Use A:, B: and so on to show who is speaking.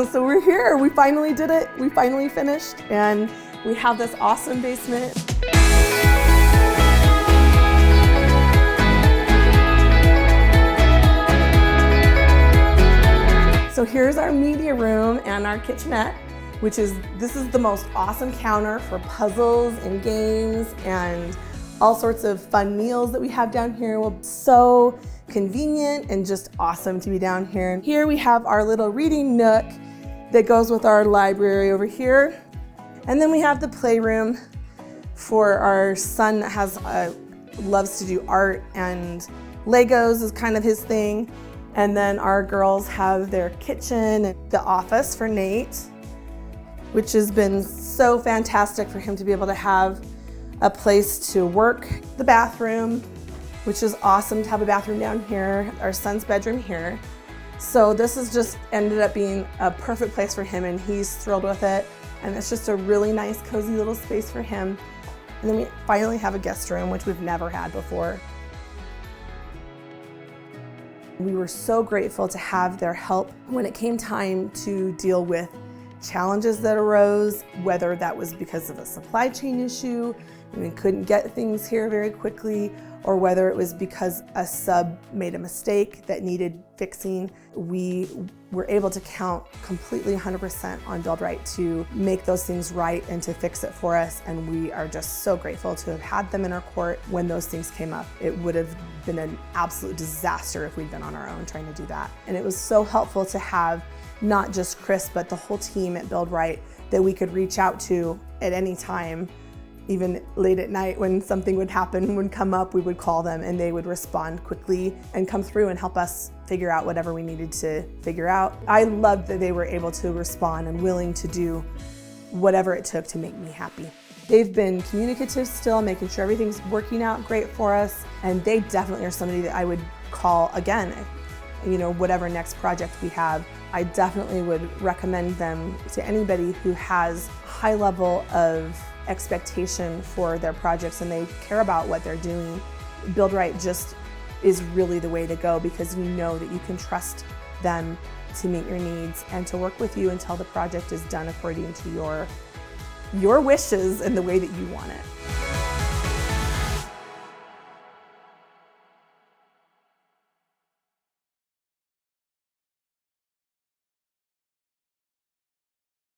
A: So we're here, we finally did it, we finally finished, and we have this awesome basement. So here's our media room and our kitchenette, this is the most awesome counter for puzzles and games and all sorts of fun meals that we have down here. Well, so convenient and just awesome to be down here. And here we have our little reading nook that goes with our library over here. And then we have the playroom for our son that loves to do art, and Legos is kind of his thing. And then our girls have their kitchen and the office for Nate, which has been so fantastic for him to be able to have a place to work. The bathroom, which is awesome to have a bathroom down here, our son's bedroom here. So this has just ended up being a perfect place for him, and he's thrilled with it. And it's just a really nice, cozy little space for him. And then we finally have a guest room, which we've never had before. We were so grateful to have their help when it came time to deal with challenges that arose, whether that was because of a supply chain issue, and we couldn't get things here very quickly, or whether it was because a sub made a mistake that needed fixing. We were able to count completely 100% on Build-Right to make those things right and to fix it for us, and we are just so grateful to have had them in our court when those things came up. It would have been an absolute disaster if we'd been on our own trying to do that. And it was so helpful to have not just Chris, but the whole team at Build-Right that we could reach out to at any time. Even late at night when something would come up, we would call them and they would respond quickly and come through and help us figure out whatever we needed to figure out. I loved that they were able to respond and willing to do whatever it took to make me happy. They've been communicative still, making sure everything's working out great for us, and they definitely are somebody that I would call again, whatever next project we have. I definitely would recommend them to anybody who has high level of expectation for their projects and they care about what they're doing. Build-Right just is really the way to go, because you know that you can trust them to meet your needs and to work with you until the project is done according to your wishes and the way that you want it.